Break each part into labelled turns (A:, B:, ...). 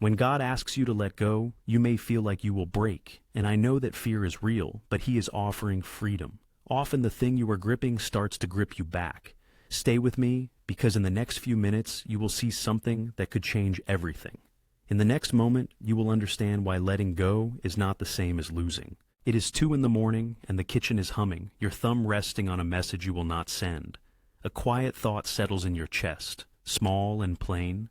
A: When God asks you to let go, you may feel like you will break, and I know that fear is real, but He is offering freedom. Often the thing you are gripping starts to grip you back. Stay with me, because in the next few minutes you will see something that could change everything. In the next moment, you will understand why letting go is not the same as losing. It is 2 in the morning, and the kitchen is humming, your thumb resting on a message you will not send. A quiet thought settles in your chest, small and plain,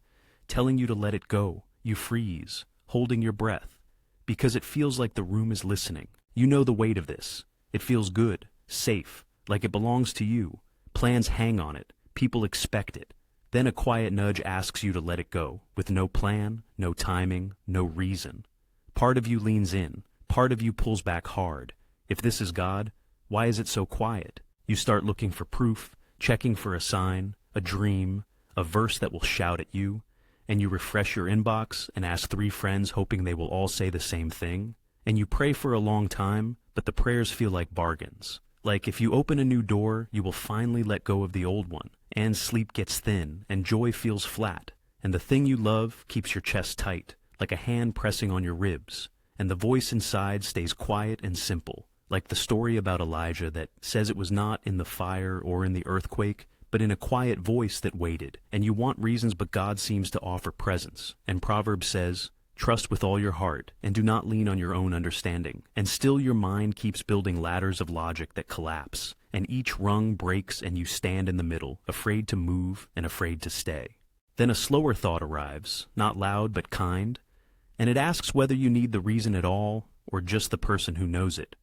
A: telling you to let it go. You freeze, holding your breath, because it feels like the room is listening. You know the weight of this. It feels good, safe, like it belongs to you. Plans hang on it. People expect it. Then a quiet nudge asks you to let it go, with no plan, no timing, no reason. Part of you leans in. Part of you pulls back hard. If this is God, why is it so quiet? You start looking for proof, checking for a sign, a dream, a verse that will shout at you, and you refresh your inbox and ask 3 friends hoping they will all say the same thing. And you pray for a long time, but the prayers feel like bargains. Like if you open a new door, you will finally let go of the old one, and sleep gets thin, and joy feels flat, and the thing you love keeps your chest tight, like a hand pressing on your ribs, and the voice inside stays quiet and simple, like the story about Elijah that says it was not in the fire or in the earthquake, but in a quiet voice that waited. And you want reasons, but God seems to offer presence. And Proverbs says, trust with all your heart, and do not lean on your own understanding. And still your mind keeps building ladders of logic that collapse, and each rung breaks and you stand in the middle, afraid to move and afraid to stay. Then a slower thought arrives, not loud but kind, and it asks whether you need the reason at all, or just the person who knows it.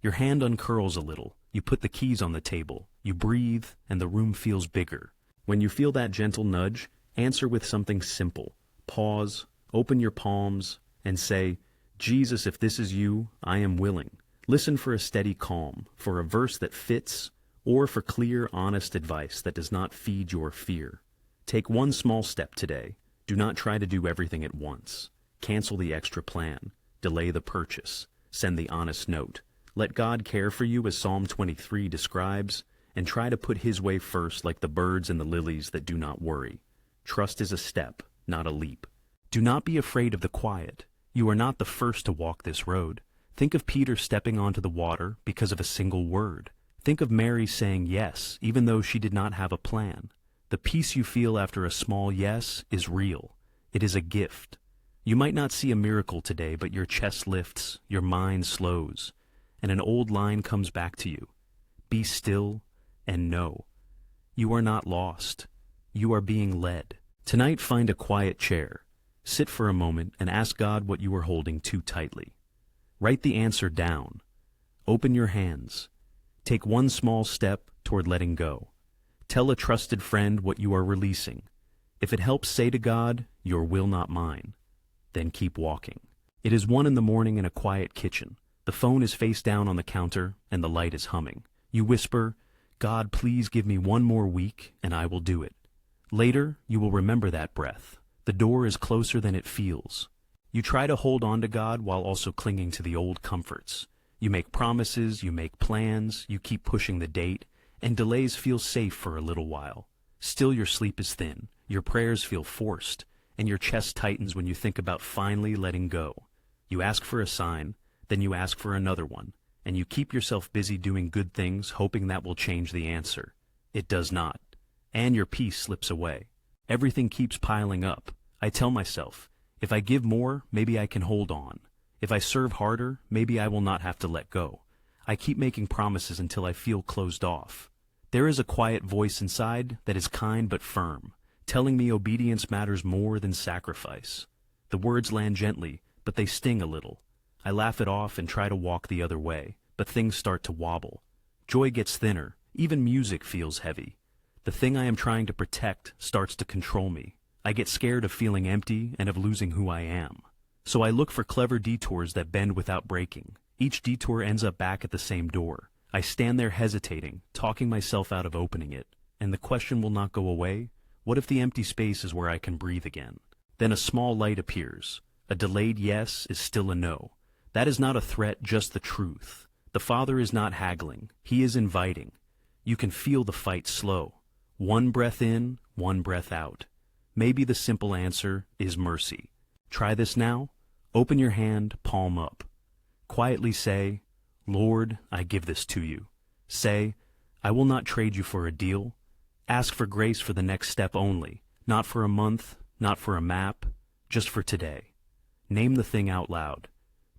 A: Your hand uncurls a little. You put the keys on the table. You breathe, and the room feels bigger. When you feel that gentle nudge, answer with something simple. Pause, open your palms, and say, Jesus, if this is you, I am willing. Listen for a steady calm, for a verse that fits, or for clear, honest advice that does not feed your fear. Take one small step today. Do not try to do everything at once. Cancel the extra plan. Delay the purchase. Send the honest note. Let God care for you as Psalm 23 describes, and try to put His way first like the birds and the lilies that do not worry. Trust is a step, not a leap. Do not be afraid of the quiet. You are not the first to walk this road. Think of Peter stepping onto the water because of a single word. Think of Mary saying yes, even though she did not have a plan. The peace you feel after a small yes is real. It is a gift. You might not see a miracle today, but your chest lifts, your mind slows, and an old line comes back to you. Be still and know. You are not lost. You are being led. Tonight, find a quiet chair. Sit for a moment and ask God what you are holding too tightly. Write the answer down. Open your hands. Take one small step toward letting go. Tell a trusted friend what you are releasing. If it helps, say to God, your will, not mine. Then keep walking. It is 1 in the morning in a quiet kitchen. The phone is face down on the counter, and the light is humming. You whisper, God, please give me 1 more week, and I will do it. Later, you will remember that breath. The door is closer than it feels. You try to hold on to God while also clinging to the old comforts. You make promises, you make plans, you keep pushing the date, and delays feel safe for a little while. Still, your sleep is thin, your prayers feel forced, and your chest tightens when you think about finally letting go. You ask for a sign, then you ask for another one, and you keep yourself busy doing good things, hoping that will change the answer. It does not, and your peace slips away. Everything keeps piling up. I tell myself, if I give more, maybe I can hold on. If I serve harder, maybe I will not have to let go. I keep making promises until I feel closed off. There is a quiet voice inside that is kind but firm, telling me obedience matters more than sacrifice. The words land gently, but they sting a little. I laugh it off and try to walk the other way, but things start to wobble. Joy gets thinner, even music feels heavy. The thing I am trying to protect starts to control me. I get scared of feeling empty and of losing who I am. So I look for clever detours that bend without breaking. Each detour ends up back at the same door. I stand there hesitating, talking myself out of opening it. And the question will not go away. What if the empty space is where I can breathe again? Then a small light appears. A delayed yes is still a no. That is not a threat, just the truth. The Father is not haggling. He is inviting. You can feel the fight slow. 1 breath in, 1 breath out. Maybe the simple answer is mercy. Try this now. Open your hand, palm up. Quietly say, Lord, I give this to you. Say, I will not trade you for a deal. Ask for grace for the next step only, not for a month, not for a map, just for today. Name the thing out loud.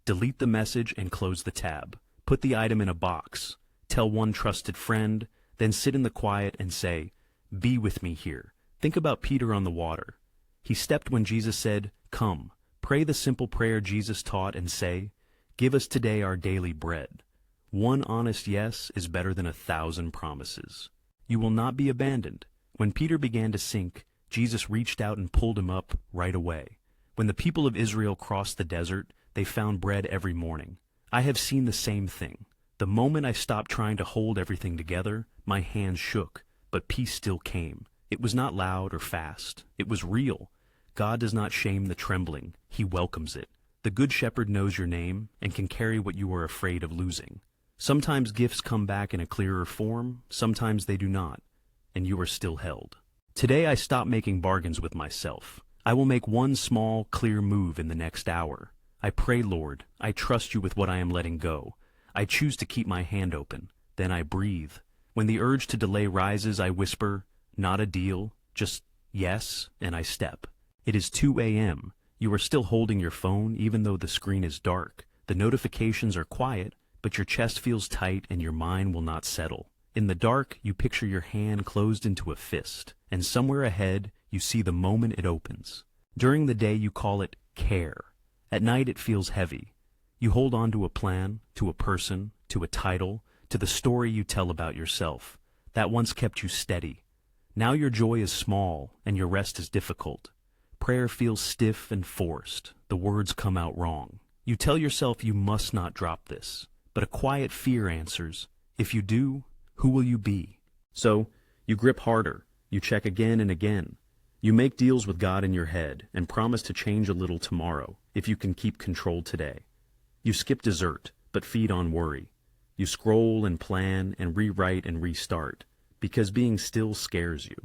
A: Delete the message and close the tab. Put the item in a box. Tell one trusted friend, then sit in the quiet and say, be with me here. Think about Peter on the water. He stepped when Jesus said, come. Pray the simple prayer Jesus taught and say, give us today our daily bread. One honest yes is better than 1,000 promises. You will not be abandoned. When Peter began to sink, Jesus reached out and pulled him up right away. When the people of Israel crossed the desert, they found bread every morning. I have seen the same thing. The moment I stopped trying to hold everything together, my hands shook, but peace still came. It was not loud or fast. It was real. God does not shame the trembling. He welcomes it. The Good Shepherd knows your name and can carry what you are afraid of losing. Sometimes gifts come back in a clearer form, sometimes they do not, and you are still held. Today I stop making bargains with myself. I will make one small, clear move in the next hour. I pray, Lord, I trust you with what I am letting go. I choose to keep my hand open. Then I breathe. When the urge to delay rises, I whisper, not a deal, just yes, and I step. It is 2 a.m. You are still holding your phone even though the screen is dark. The notifications are quiet, but your chest feels tight and your mind will not settle. In the dark, you picture your hand closed into a fist, and somewhere ahead, you see the moment it opens. During the day, you call it care. At night, it feels heavy. You hold on to a plan, to a person, to a title, to the story you tell about yourself. That once kept you steady. Now your joy is small, and your rest is difficult. Prayer feels stiff and forced. The words come out wrong. You tell yourself you must not drop this. But a quiet fear answers, if you do, who will you be? So, you grip harder. You check again and again. You make deals with God in your head and promise to change a little tomorrow if you can keep control today. You skip dessert, but feed on worry. You scroll and plan and rewrite and restart, because being still scares you.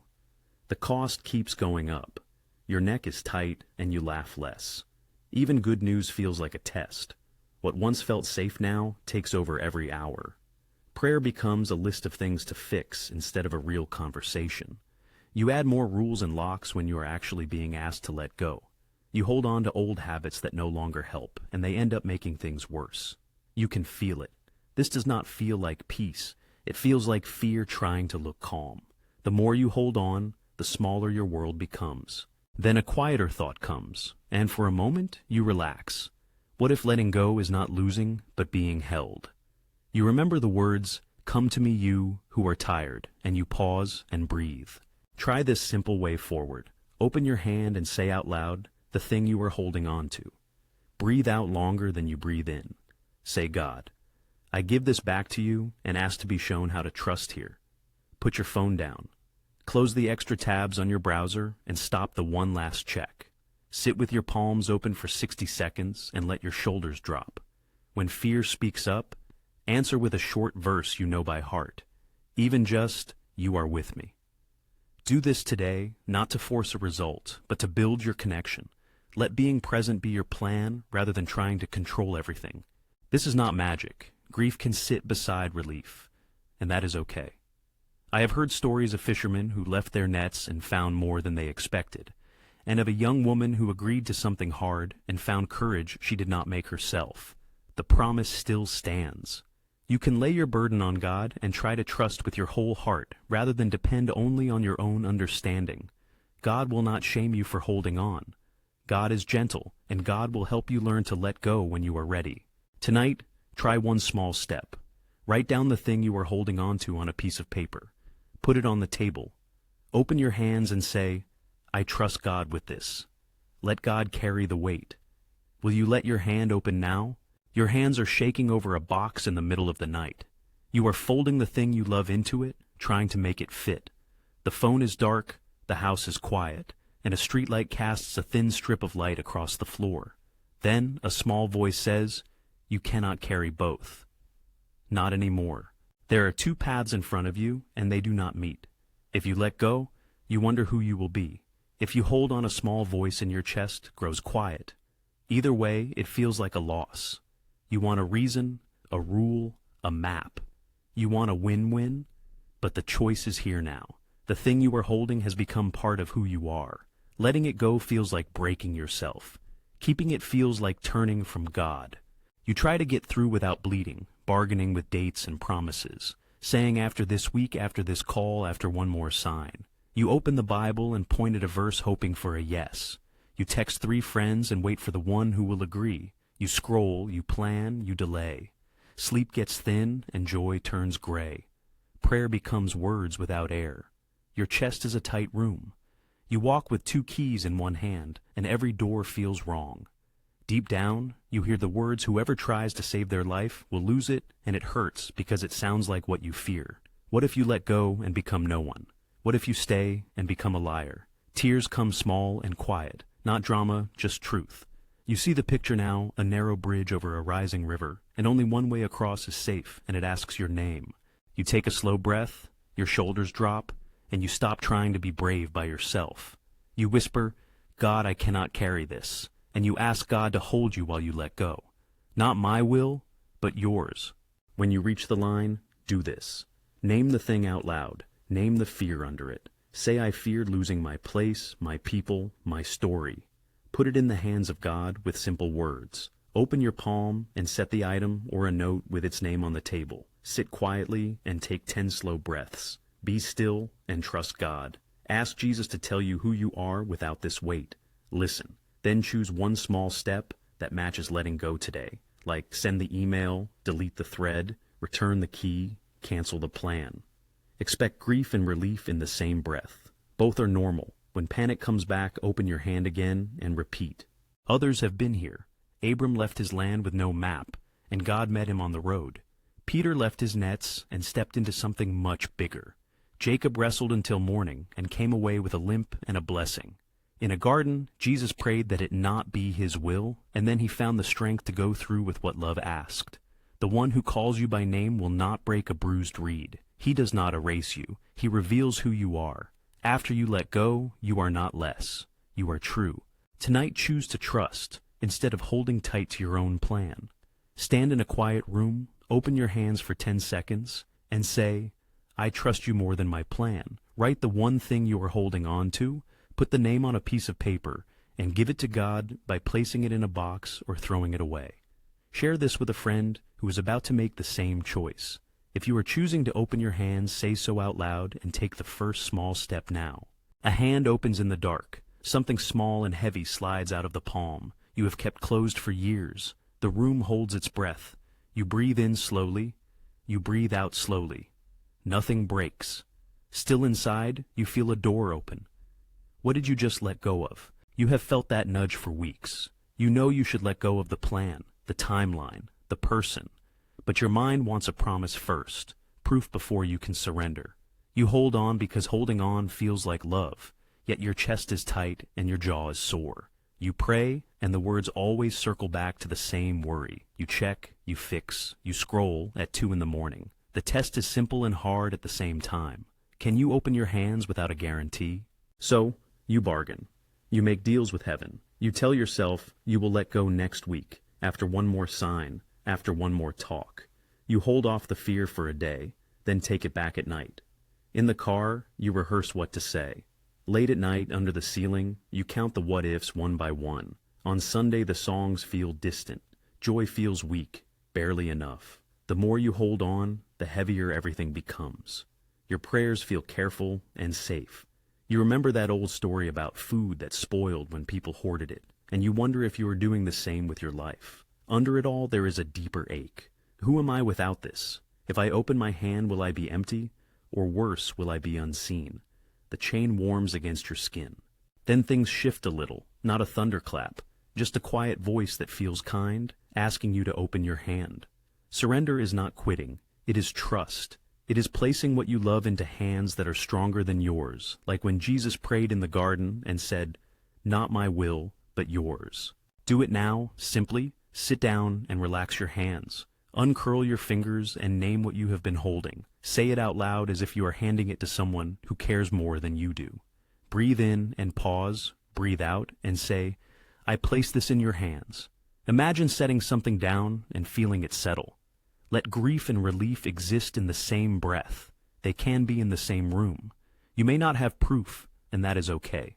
A: The cost keeps going up. Your neck is tight and you laugh less. Even good news feels like a test. What once felt safe now takes over every hour. Prayer becomes a list of things to fix instead of a real conversation. You add more rules and locks when you are actually being asked to let go. You hold on to old habits that no longer help, and they end up making things worse. You can feel it. This does not feel like peace. It feels like fear trying to look calm. The more you hold on, the smaller your world becomes. Then a quieter thought comes, and for a moment, you relax. What if letting go is not losing, but being held? You remember the words, "Come to me, you who are tired," and you pause and breathe. Try this simple way forward. Open your hand and say out loud the thing you are holding on to. Breathe out longer than you breathe in. Say, God, I give this back to you and ask to be shown how to trust here. Put your phone down. Close the extra tabs on your browser and stop the one last check. Sit with your palms open for 60 seconds and let your shoulders drop. When fear speaks up, answer with a short verse you know by heart. Even just, you are with me. Do this today, not to force a result, but to build your connection. Let being present be your plan rather than trying to control everything. This is not magic. Grief can sit beside relief, and that is okay. I have heard stories of fishermen who left their nets and found more than they expected, and of a young woman who agreed to something hard and found courage she did not make herself. The promise still stands. You can lay your burden on God and try to trust with your whole heart rather than depend only on your own understanding. God will not shame you for holding on. God is gentle, and God will help you learn to let go when you are ready. Tonight, try one small step. Write down the thing you are holding on to on a piece of paper. Put it on the table. Open your hands and say, I trust God with this. Let God carry the weight. Will you let your hand open now? Your hands are shaking over a box in the middle of the night. You are folding the thing you love into it, trying to make it fit. The phone is dark, the house is quiet, and a streetlight casts a thin strip of light across the floor. Then a small voice says, you cannot carry both. Not anymore. There are two paths in front of you, and they do not meet. If you let go, you wonder who you will be. If you hold on, a small voice in your chest grows quiet. Either way, it feels like a loss. You want a reason, a rule, a map. You want a win-win, but the choice is here now. The thing you are holding has become part of who you are. Letting it go feels like breaking yourself. Keeping it feels like turning from God. You try to get through without bleeding, bargaining with dates and promises, saying after this week, after this call, after one more sign. You open the Bible and point at a verse hoping for a yes. You text 3 friends and wait for the one who will agree. You scroll, you plan, you delay. Sleep gets thin and joy turns gray. Prayer becomes words without air. Your chest is a tight room. You walk with 2 keys in one hand, and every door feels wrong. Deep down, you hear the words, whoever tries to save their life will lose it, and it hurts because it sounds like what you fear. What if you let go and become no one? What if you stay and become a liar? Tears come small and quiet, not drama, just truth. You see the picture now, a narrow bridge over a rising river, and only one way across is safe, and it asks your name. You take a slow breath, your shoulders drop, and you stop trying to be brave by yourself. You whisper, God, I cannot carry this, and you ask God to hold you while you let go. Not my will, but yours. When you reach the line, do this. Name the thing out loud. Name the fear under it. Say, I feared losing my place, my people, my story. Put it in the hands of God with simple words. Open your palm and set the item or a note with its name on the table. Sit quietly and take 10 slow breaths. Be still and trust God. Ask Jesus to tell you who you are without this weight. Listen. Then choose one small step that matches letting go today, like send the email, delete the thread, return the key, cancel the plan. Expect grief and relief in the same breath. Both are normal. When panic comes back, open your hand again and repeat. Others have been here. Abram left his land with no map, and God met him on the road. Peter left his nets and stepped into something much bigger. Jacob wrestled until morning and came away with a limp and a blessing. In a garden, Jesus prayed that it not be his will, and then he found the strength to go through with what love asked. The one who calls you by name will not break a bruised reed. He does not erase you. He reveals who you are. After you let go, you are not less. You are true. Tonight, choose to trust, instead of holding tight to your own plan. Stand in a quiet room, open your hands for 10 seconds, and say, I trust you more than my plan. Write the one thing you are holding on to, put the name on a piece of paper, and give it to God by placing it in a box or throwing it away. Share this with a friend who is about to make the same choice. If you are choosing to open your hands, say so out loud and take the first small step now. A hand opens in the dark. Something small and heavy slides out of the palm. You have kept closed for years. The room holds its breath. You breathe in slowly. You breathe out slowly. Nothing breaks. Still inside, you feel a door open. What did you just let go of? You have felt that nudge for weeks. You know you should let go of the plan, the timeline, the person. But your mind wants a promise first, proof before you can surrender. You hold on because holding on feels like love, yet your chest is tight and your jaw is sore. You pray, and the words always circle back to the same worry. You check, you fix, you scroll at 2 in the morning. The test is simple and hard at the same time. Can you open your hands without a guarantee? So, you bargain. You make deals with heaven. You tell yourself you will let go next week, after one more sign, after one more talk. You hold off the fear for a day, then take it back at night. In the car, you rehearse what to say. Late at night, under the ceiling, you count the what-ifs one by one. On Sunday, the songs feel distant. Joy feels weak, barely enough. The more you hold on, the heavier everything becomes. Your prayers feel careful and safe. You remember that old story about food that spoiled when people hoarded it, and you wonder if you are doing the same with your life. Under it all, there is a deeper ache. Who am I without this? If I open my hand, will I be empty? Or worse, will I be unseen? The chain warms against your skin. Then things shift a little, not a thunderclap, just a quiet voice that feels kind, asking you to open your hand. Surrender is not quitting. It is trust. It is placing what you love into hands that are stronger than yours, like when Jesus prayed in the garden and said, "Not my will, but yours." Do it now, simply. Sit down and relax your hands. Uncurl your fingers and name what you have been holding. Say it out loud as if you are handing it to someone who cares more than you do. Breathe in and pause, breathe out and say, I place this in your hands. Imagine setting something down and feeling it settle. Let grief and relief exist in the same breath. They can be in the same room. You may not have proof, and that is okay.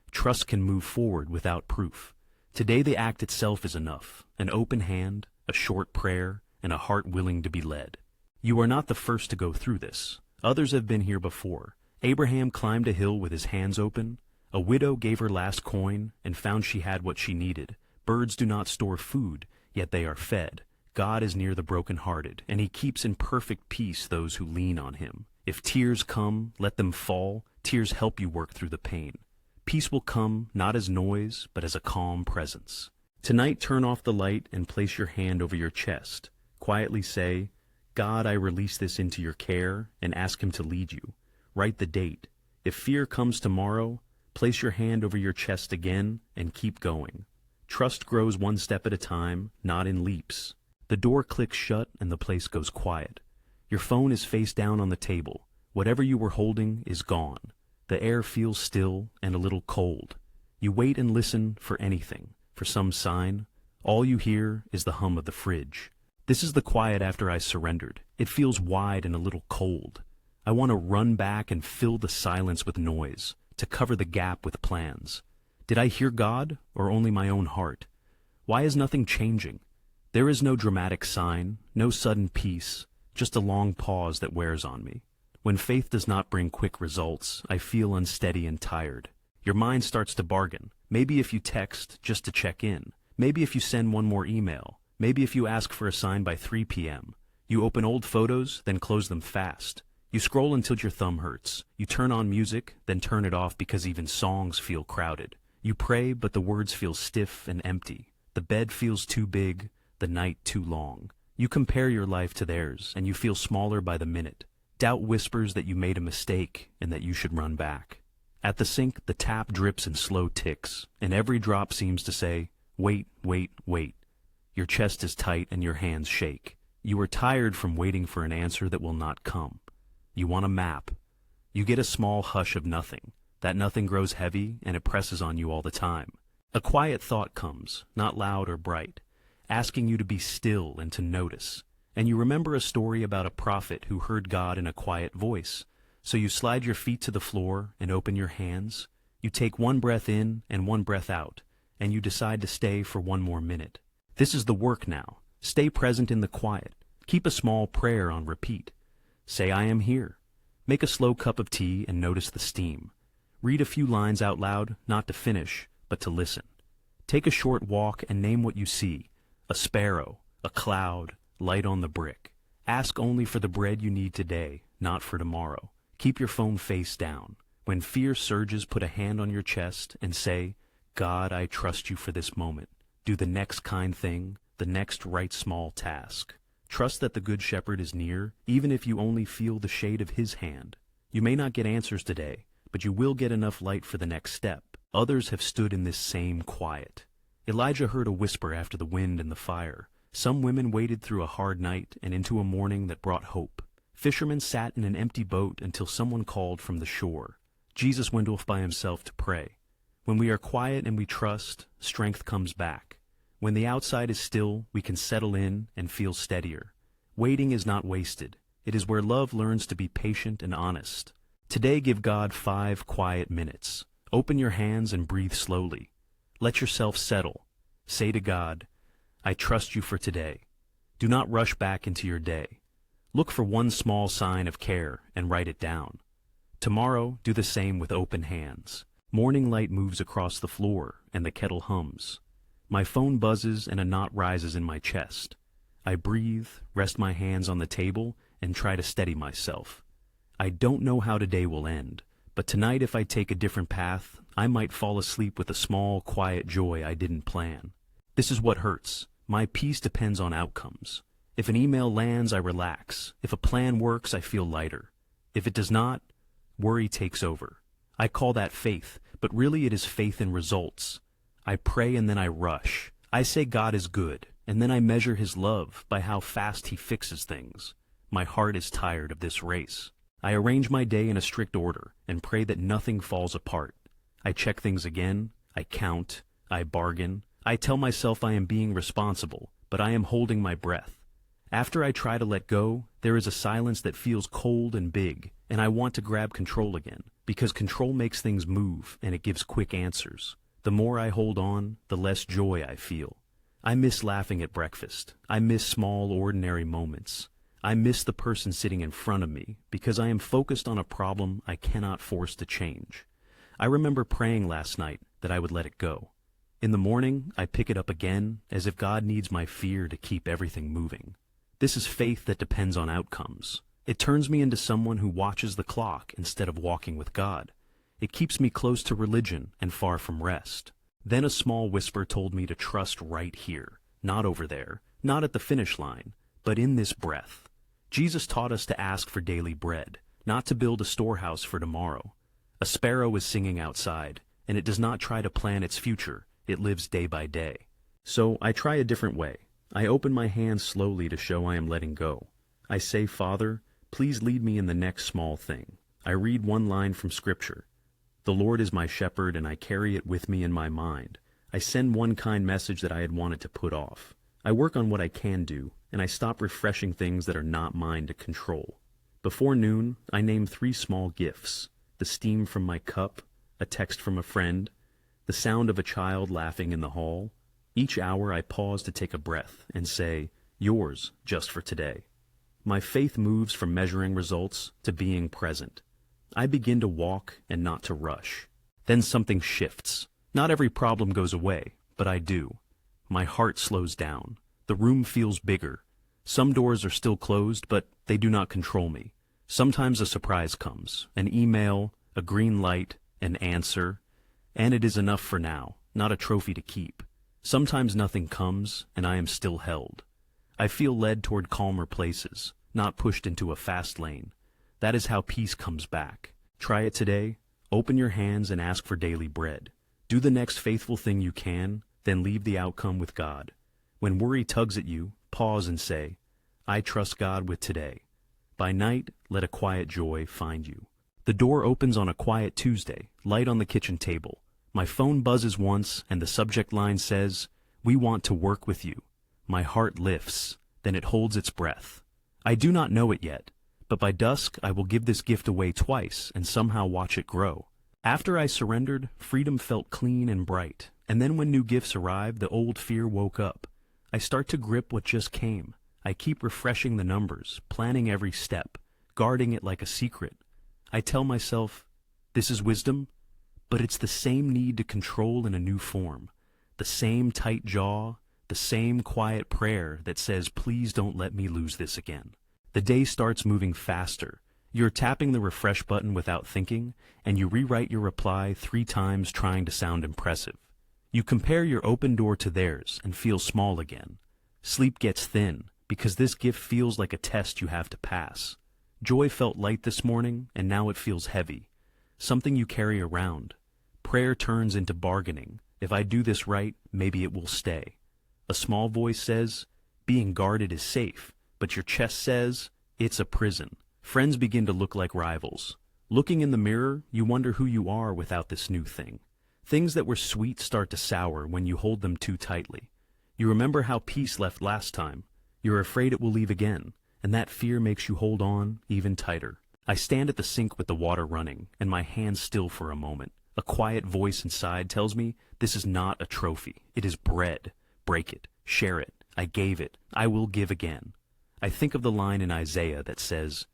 A: Trust can move forward without proof. Today the act itself is enough. An open hand, a short prayer, and a heart willing to be led. You are not the first to go through this. Others have been here before. Abraham climbed a hill with his hands open. A widow gave her last coin and found she had what she needed. Birds do not store food, yet they are fed. God is near the brokenhearted, and he keeps in perfect peace those who lean on him. If tears come, let them fall. Tears help you work through the pain. Peace will come not as noise, but as a calm presence. Tonight, turn off the light and place your hand over your chest. Quietly say, God, I release this into your care, and ask him to lead you. Write the date. If fear comes tomorrow, place your hand over your chest again and keep going. Trust grows one step at a time, not in leaps. The door clicks shut and the place goes quiet. Your phone is face down on the table. Whatever you were holding is gone. The air feels still and a little cold. You wait and listen for anything, for some sign. All you hear is the hum of the fridge. This is the quiet after I surrendered. It feels wide and a little cold. I want to run back and fill the silence with noise, to cover the gap with plans. Did I hear God or only my own heart? Why is nothing changing? There is no dramatic sign, no sudden peace, just a long pause that wears on me. When faith does not bring quick results, I feel unsteady and tired. Your mind starts to bargain. Maybe if you text just to check in. Maybe if you send one more email. Maybe if you ask for a sign by 3 p.m. You open old photos, then close them fast. You scroll until your thumb hurts. You turn on music, then turn it off because even songs feel crowded. You pray, but the words feel stiff and empty. The bed feels too big, the night too long. You compare your life to theirs, and you feel smaller by the minute. Doubt whispers that you made a mistake and that you should run back. At the sink, the tap drips in slow ticks, and every drop seems to say, wait, wait, wait. Your chest is tight and your hands shake. You are tired from waiting for an answer that will not come. You want a map. You get a small hush of nothing. That nothing grows heavy, and it presses on you all the time. A quiet thought comes, not loud or bright, asking you to be still and to notice. And you remember a story about a prophet who heard God in a quiet voice. So you slide your feet to the floor and open your hands. You take one breath in and one breath out, and you decide to stay for one more minute. This is the work now. Stay present in the quiet. Keep a small prayer on repeat. Say, I am here. Make a slow cup of tea and notice the steam. Read a few lines out loud, not to finish, but to listen. Take a short walk and name what you see. A sparrow, a cloud, light on the brick. Ask only for the bread you need today, not for tomorrow. Keep your phone face down. When fear surges, put a hand on your chest and say, God, I trust you for this moment. Do the next kind thing, the next right small task. Trust that the Good Shepherd is near, even if you only feel the shade of his hand. You may not get answers today, but you will get enough light for the next step. Others have stood in this same quiet. Elijah heard a whisper after the wind and the fire. Some women waited through a hard night and into a morning that brought hope. Fishermen sat in an empty boat until someone called from the shore. Jesus went off by himself to pray. When we are quiet and we trust, strength comes back. When the outside is still, we can settle in and feel steadier. Waiting is not wasted. It is where love learns to be patient and honest. Today, give God 5 quiet minutes. Open your hands and breathe slowly. Let yourself settle. Say to God, I trust you for today. Do not rush back into your day. Look for one small sign of care and write it down. Tomorrow, do the same with open hands. Morning light moves across the floor and the kettle hums. My phone buzzes and a knot rises in my chest. I breathe, rest my hands on the table, and try to steady myself. I don't know how today will end, but tonight if I take a different path, I might fall asleep with a small, quiet joy I didn't plan. This is what hurts. My peace depends on outcomes. If an email lands, I relax. If a plan works, I feel lighter. If it does not, worry takes over. I call that faith, but really it is faith in results. I pray and then I rush. I say God is good, and then I measure his love by how fast he fixes things. My heart is tired of this race. I arrange my day in a strict order and pray that nothing falls apart. I check things again, I count, I bargain. I tell myself I am being responsible, but I am holding my breath. After I try to let go, there is a silence that feels cold and big, and I want to grab control again, because control makes things move and it gives quick answers. The more I hold on, the less joy I feel. I miss laughing at breakfast. I miss small, ordinary moments. I miss the person sitting in front of me because I am focused on a problem I cannot force to change. I remember praying last night that I would let it go. In the morning, I pick it up again as if God needs my fear to keep everything moving. This is faith that depends on outcomes. It turns me into someone who watches the clock instead of walking with God. It keeps me close to religion and far from rest. Then a small whisper told me to trust right here, not over there, not at the finish line, but in this breath. Jesus taught us to ask for daily bread, not to build a storehouse for tomorrow. A sparrow is singing outside, and it does not try to plan its future. It lives day by day. So I try a different way. I open my hands slowly to show I am letting go. I say, Father, please lead me in the next small thing. I read one line from Scripture. The Lord is my shepherd, and I carry it with me in my mind. I send one kind message that I had wanted to put off. I work on what I can do, and I stop refreshing things that are not mine to control. Before noon, I name 3 small gifts: the steam from my cup, a text from a friend, the sound of a child laughing in the hall. Each hour I pause to take a breath and say, yours, just for today. My faith moves from measuring results to being present. I begin to walk and not to rush. Then something shifts. Not every problem goes away, but I do. My heart slows down. The room feels bigger. Some doors are still closed, but they do not control me. Sometimes a surprise comes, an email, a green light, an answer, and it is enough for now, not a trophy to keep. Sometimes nothing comes, and I am still held. I feel led toward calmer places, not pushed into a fast lane. That is how peace comes back. Try it today. Open your hands and ask for daily bread. Do the next faithful thing you can, then leave the outcome with God. When worry tugs at you, pause and say, I trust God with today. By night, let a quiet joy find you. The door opens on a quiet Tuesday, light on the kitchen table. My phone buzzes once, and the subject line says, we want to work with you. My heart lifts, then it holds its breath. I do not know it yet, but by dusk I will give this gift away twice and somehow watch it grow. After I surrendered, freedom felt clean and bright, and then when new gifts arrived, the old fear woke up. I start to grip what just came. I keep refreshing the numbers, planning every step, guarding it like a secret. I tell myself, this is wisdom, but it's the same need to control in a new form, the same tight jaw, the same quiet prayer that says, please don't let me lose this again. The day starts moving faster. You're tapping the refresh button without thinking, and you rewrite your reply 3 times trying to sound impressive. You compare your open door to theirs and feel small again. Sleep gets thin, because this gift feels like a test you have to pass. Joy felt light this morning, and now it feels heavy. Something you carry around. Prayer turns into bargaining. If I do this right, maybe it will stay. A small voice says, being guarded is safe, but your chest says, it's a prison. Friends begin to look like rivals. Looking in the mirror, you wonder who you are without this new thing. Things that were sweet start to sour when you hold them too tightly. You remember how peace left last time. You're afraid it will leave again, and that fear makes you hold on even tighter. I stand at the sink with the water running, and my hands still for a moment. A quiet voice inside tells me this is not a trophy. It is bread. Break it. Share it. I gave it. I will give again. I think of the line in Isaiah that says,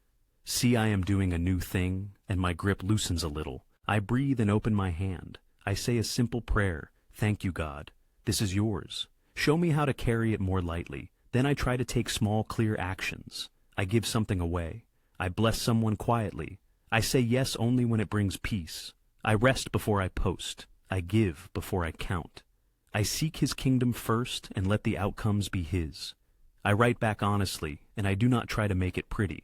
A: see, I am doing a new thing, and my grip loosens a little. I breathe and open my hand. I say a simple prayer. Thank you, God. This is yours. Show me how to carry it more lightly. Then I try to take small, clear actions. I give something away. I bless someone quietly. I say yes only when it brings peace. I rest before I post. I give before I count. I seek His kingdom first and let the outcomes be His. I write back honestly, and I do not try to make it pretty.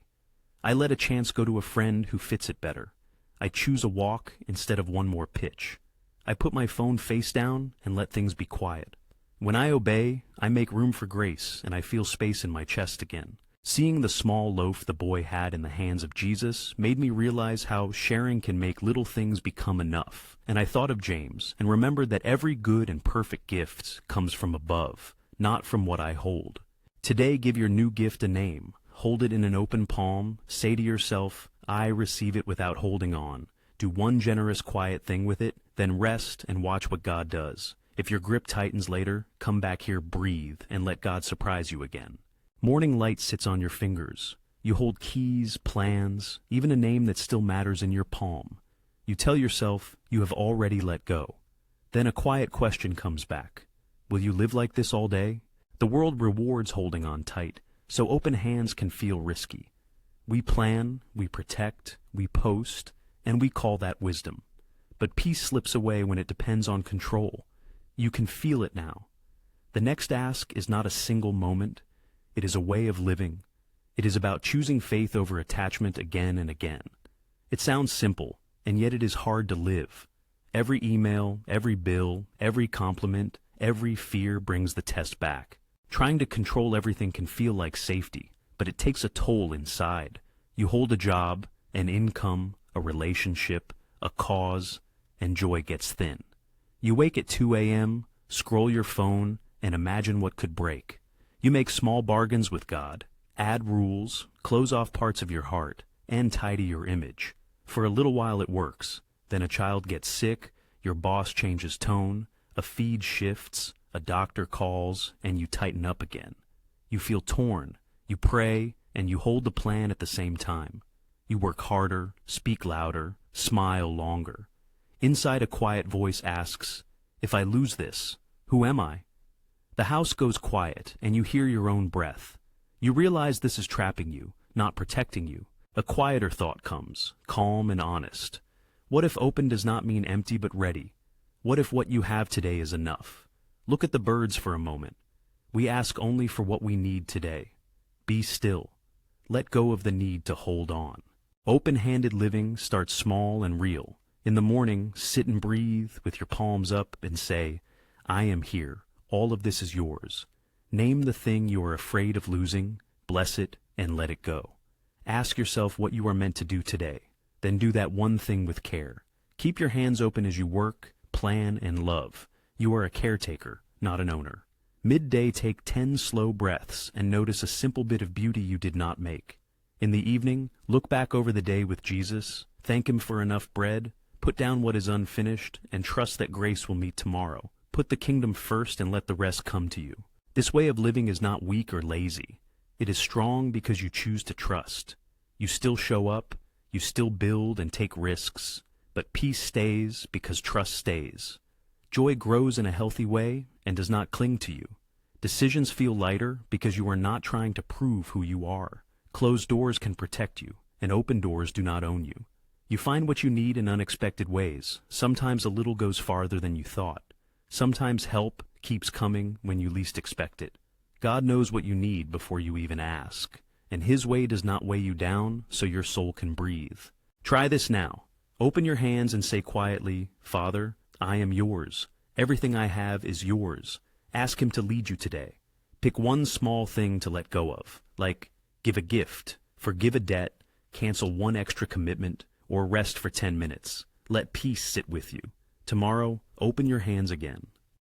A: I let a chance go to a friend who fits it better. I choose a walk instead of one more pitch. I put my phone face down and let things be quiet. When I obey, I make room for grace, and I feel space in my chest again. Seeing the small loaf the boy had in the hands of Jesus made me realize how sharing can make little things become enough. And I thought of James and remembered that every good and perfect gift comes from above, not from what I hold. Today, give your new gift a name. Hold it in an open palm. Say to yourself, I receive it without holding on. Do one generous, quiet thing with it, then rest and watch what God does. If your grip tightens later, come back here, breathe, and let God surprise you again. Morning light sits on your fingers. You hold keys, plans, even a name that still matters in your palm. You tell yourself you have already let go. Then a quiet question comes back. Will you live like this all day? The world rewards holding on tight, so open hands can feel risky. We plan, we protect, we post, and we call that wisdom. But peace slips away when it depends on control. You can feel it now. The next ask is not a single moment. It is a way of living. It is about choosing faith over attachment again and again. It sounds simple, and yet it is hard to live. Every email, every bill, every compliment, every fear brings the test back. Trying to control everything can feel like safety, but it takes a toll inside. You hold a job, an income, a relationship, a cause, and joy gets thin. You wake at 2 a.m., scroll your phone, and imagine what could break. You make small bargains with God, add rules, close off parts of your heart, and tidy your image. For a little while it works. Then a child gets sick, your boss changes tone, a feed shifts, a doctor calls, and you tighten up again. You feel torn, you pray, and you hold the plan at the same time. You work harder, speak louder, smile longer. Inside a quiet voice asks, if I lose this, who am I? The house goes quiet, and you hear your own breath. You realize this is trapping you, not protecting you. A quieter thought comes, calm and honest. What if open does not mean empty but ready? What if what you have today is enough? Look at the birds for a moment. We ask only for what we need today. Be still. Let go of the need to hold on. Open-handed living starts small and real. In the morning, sit and breathe with your palms up and say, I am here. All of this is yours. Name the thing you are afraid of losing, bless it, and let it go. Ask yourself what you are meant to do today. Then do that one thing with care. Keep your hands open as you work, plan, and love. You are a caretaker, not an owner. Midday, take 10 slow breaths and notice a simple bit of beauty you did not make. In the evening, look back over the day with Jesus, thank Him for enough bread, put down what is unfinished, and trust that grace will meet tomorrow. Put the kingdom first and let the rest come to you. This way of living is not weak or lazy. It is strong because you choose to trust. You still show up, you still build and take risks, but peace stays because trust stays. Joy grows in a healthy way and does not cling to you. Decisions feel lighter because you are not trying to prove who you are. Closed doors can protect you, and open doors do not own you. You find what you need in unexpected ways. Sometimes a little goes farther than you thought. Sometimes help keeps coming when you least expect it. God knows what you need before you even ask, and His way does not weigh you down so your soul can breathe. Try this now. Open your hands and say quietly, Father, I am yours. Everything I have is yours. Ask Him to lead you today. Pick one small thing to let go of, like give a gift, forgive a debt, cancel one extra commitment, or rest for 10 minutes. Let peace sit with you. Tomorrow, open your hands again.